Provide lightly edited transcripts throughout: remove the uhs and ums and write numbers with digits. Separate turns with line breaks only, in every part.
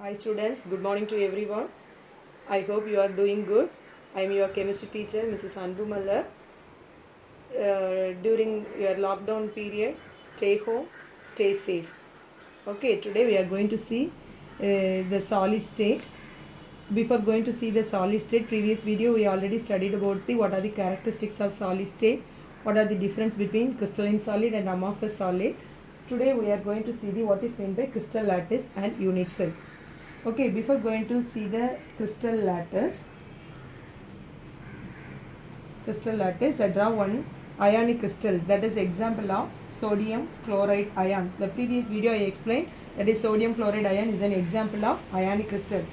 Hi students, good morning to everyone. I hope you are doing good. I am your chemistry teacher, Mrs. Anbu Mallar. During your lockdown period, stay home, stay safe. Okay, today we are going to see the solid state. Before going to see the solid state, previous video we already studied about what are the characteristics of solid state, what are the difference between crystalline solid and amorphous solid. Today we are going to see what is meant by crystal lattice and unit cell. Okay, before going to see the crystal lattice, I draw one ionic crystal, that is example of sodium chloride ion. The previous video I explained that is sodium chloride ion is an example of ionic crystal.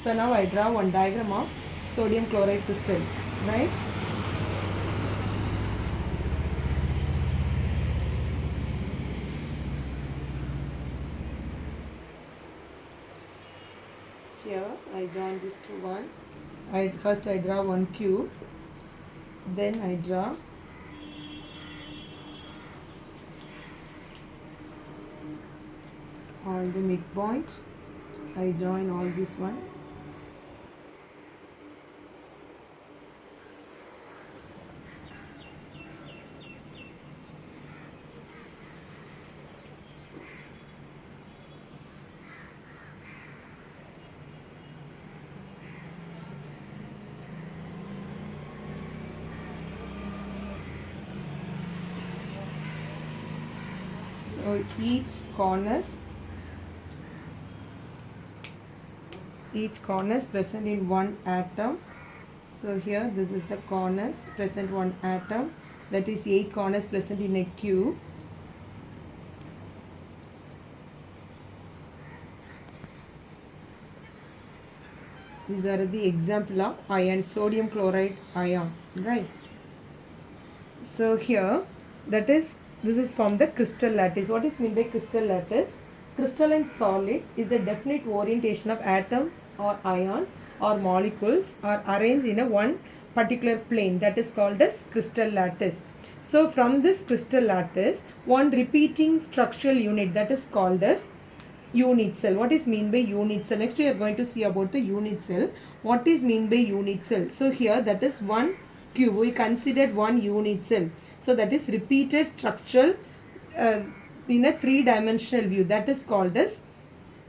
So now I draw one diagram of sodium chloride crystal, right? Here I join this to one. First I draw one cube, then I draw all the midpoint. I join all this one. So each corners present in one atom. So here this is the corners present one atom, that is 8 corners present in a cube. These are the example of ion, sodium chloride ion, right? So here this is from the crystal lattice. What is meant by crystal lattice? Crystalline solid is a definite orientation of atom or ions or molecules are arranged in a one particular plane, that is called as crystal lattice. So from this crystal lattice, one repeating structural unit, that is called as unit cell. What is mean by unit cell? Next we are going to see about the unit cell. What is mean by unit cell? So here that is one cube. We considered one unit cell. So that is repeated structural in a three-dimensional view, that is called as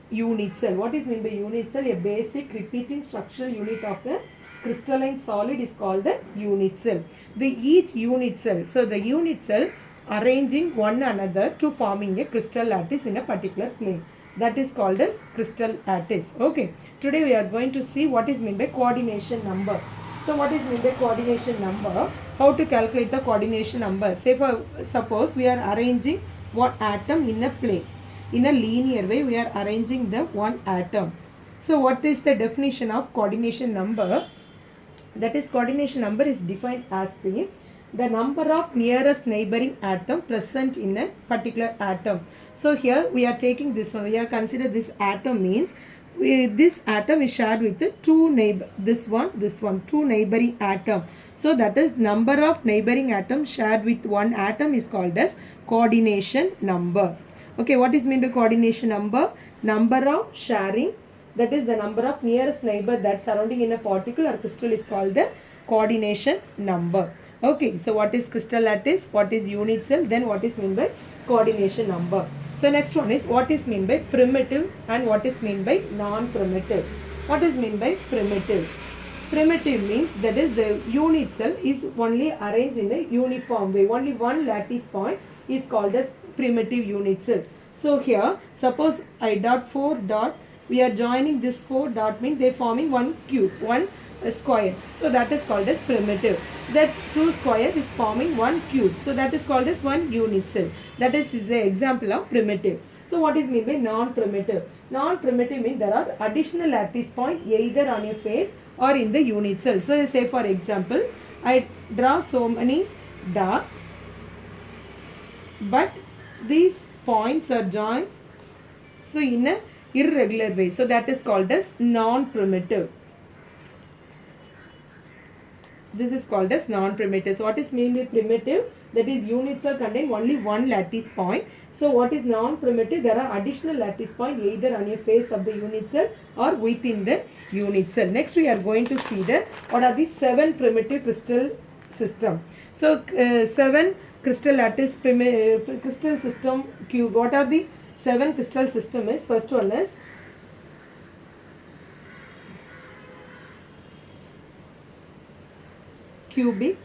unit cell. What is mean by unit cell? A basic repeating structural unit of a crystalline solid is called a unit cell. Each unit cell, so the unit cell arranging one another to forming a crystal lattice in a particular plane, that is called as crystal lattice. Okay, today we are going to see what is meant by coordination number. So what is meant by coordination number? How to calculate the coordination number? Say for suppose we are arranging one atom in a plane. In a linear way we are arranging the one atom. So what is the definition of coordination number? That is, coordination number is defined as the number of nearest neighboring atom present in a particular atom. So here we are taking this one. We are consider this atom means this atom is shared with the two two neighboring atom. So that is number of neighboring atoms shared with one atom is called as coordination number. Okay, what is meant by coordination number? Number of sharing, that is the number of nearest neighbor that surrounding in a particle or crystal is called the coordination number. Okay, so what is crystal lattice? What is unit cell? Then what is meant by coordination number? So next one is what is meant by primitive and what is meant by non-primitive. What is meant by primitive? Primitive means that is the unit cell is only arranged in a uniform way. Only one lattice point is called as primitive unit cell. So here suppose I dot 4 dot, we are joining this 4 dot means they are forming one cube, one square. So that is called as primitive. That 2 square is forming one cube. So that is called as one unit cell. That is the example of primitive. So what is meant by non-primitive? Non-primitive means there are additional lattice point either on a face or in the unit cell. So say for example, I draw so many dots, but these points are joined so in a irregular way. So that is called as non-primitive. This is called as non-primitive. So what is mean by primitive? that is unit cell contain only one lattice point. So what is non-primitive? There are additional lattice point either on a face of the unit cell or within the unit cell. Next we are going to see the what are the 7 primitive crystal system. So 7 crystal lattice crystal system cube. What are the 7 crystal system is? First one is cubic.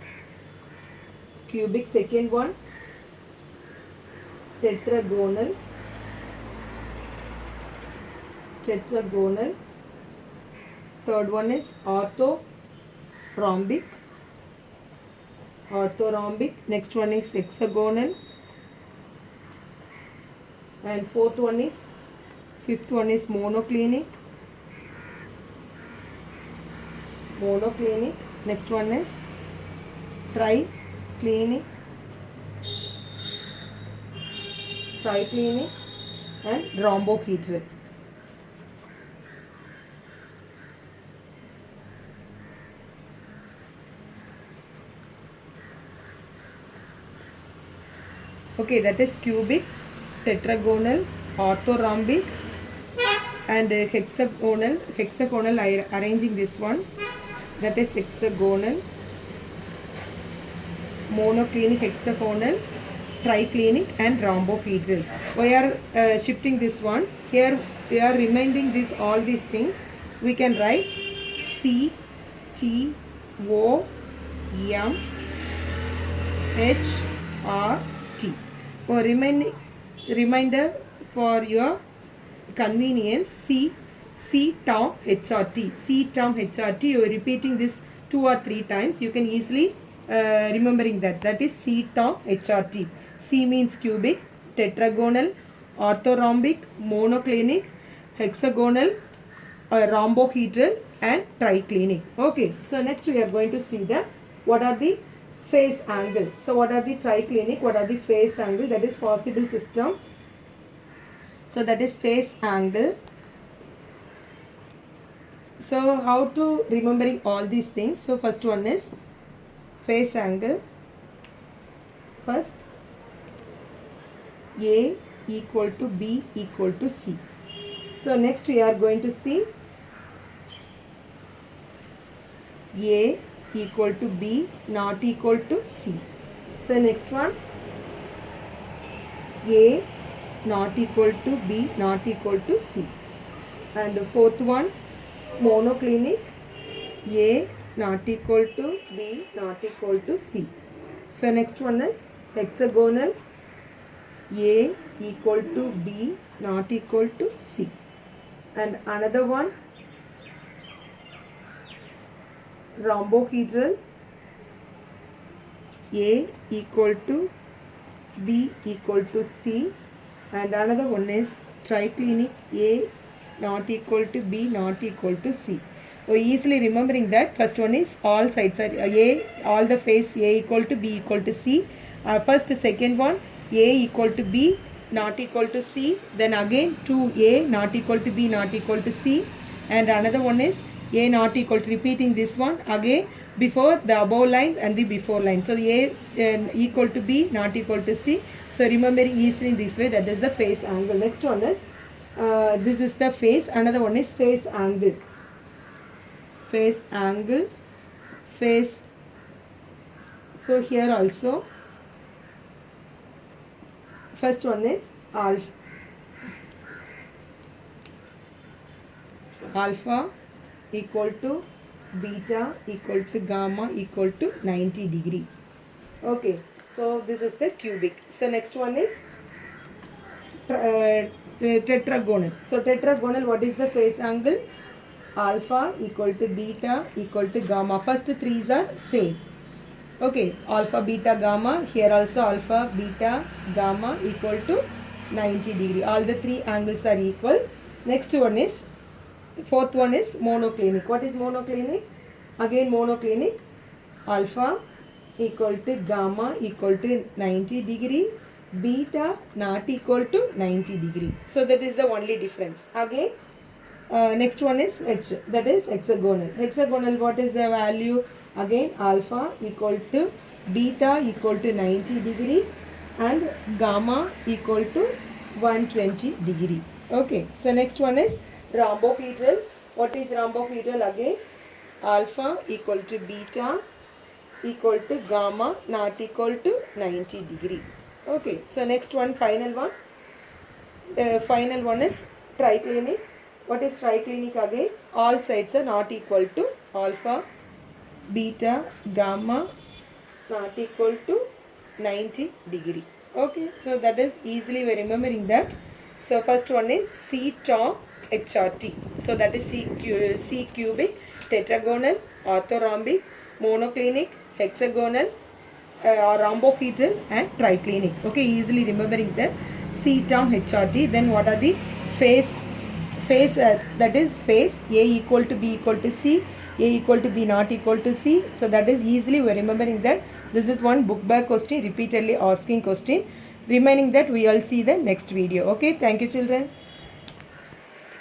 Second one tetragonal. Third one is orthorhombic. Next one is hexagonal, and fifth one is monoclinic. Next one is triclinic, and rhombohedral. Okay, that is cubic, tetragonal, orthorhombic, and hexagonal. I arranging this one. That is hexagonal, monoclinic, hexagonal, triclinic, and rhombohedral. We are shifting this one. Here we are reminding all these things. We can write C T O M H R T. For reminder for your convenience, C term HRT. C term HRT. You are repeating this 2 or 3 times. You can easily remembering that. That is C term HRT. C means cubic, tetragonal, orthorhombic, monoclinic, hexagonal, rhombohedral, and triclinic. Okay. So next we are going to see what are the phase angle. So what are the triclinic? What are the phase angle? That is possible system. So that is phase angle. So how to remembering all these things? So first one is phase angle. First A equal to B equal to C. So next we are going to see A equal to B not equal to C. So next one A not equal to B not equal to C. And the fourth one monoclinic, A not equal to B not equal to C. So next one is hexagonal, A equal to B not equal to C. And another one rhombohedral, A equal to B equal to C. And another one is triclinic, A not equal to B not equal to C. So easily remembering that first one is all sides are A, all the face A equal to B equal to C. First second one A equal to B not equal to C. Then again 2A not equal to B not equal to C. And another one is A not equal to, repeating this one again before the above line and the before line. So A equal to B not equal to C. So remembering easily this way, that is the phase angle. Next one is this is the phase. Another one is phase angle. Phase. So here also first one is alpha equal to beta equal to gamma equal to 90 degree. Okay, so this is the cubic. So next one is tetragonal. So tetragonal, what is the phase angle? Alpha equal to beta equal to gamma. First threes are same. Okay, alpha, beta, gamma. Here also alpha, beta, gamma equal to 90 degree. All the three angles are equal. Next one is, fourth one is monoclinic. What is monoclinic? Again monoclinic. Alpha equal to gamma equal to 90 degree. Beta not equal to 90 degree. So that is the only difference. Again, next one is H. That is hexagonal. Hexagonal, what is the value? Again alpha equal to beta equal to 90 degree and gamma equal to 120 degree. Okay, so next one is rhombohedral. What is rhombohedral? Again, alpha equal to beta equal to gamma not equal to 90 degree. Okay, so next one, final one. Final one is triclinic. What is triclinic? Again, all sides are not equal to alpha, beta, gamma not equal to 90 degree. Okay, so that is easily we're remembering that. So first one is C top HRT. So that is C cubic, tetragonal, orthorhombic, monoclinic, hexagonal, rhombohedral and triclinic. Okay, easily remembering that. C term HRT. Then what are the phase that is phase A equal to B equal to C, A equal to B not equal to C. So that is easily we are remembering that. This is one book bag question, repeatedly asking question. Remaining that we will see the next video. Okay, thank you children.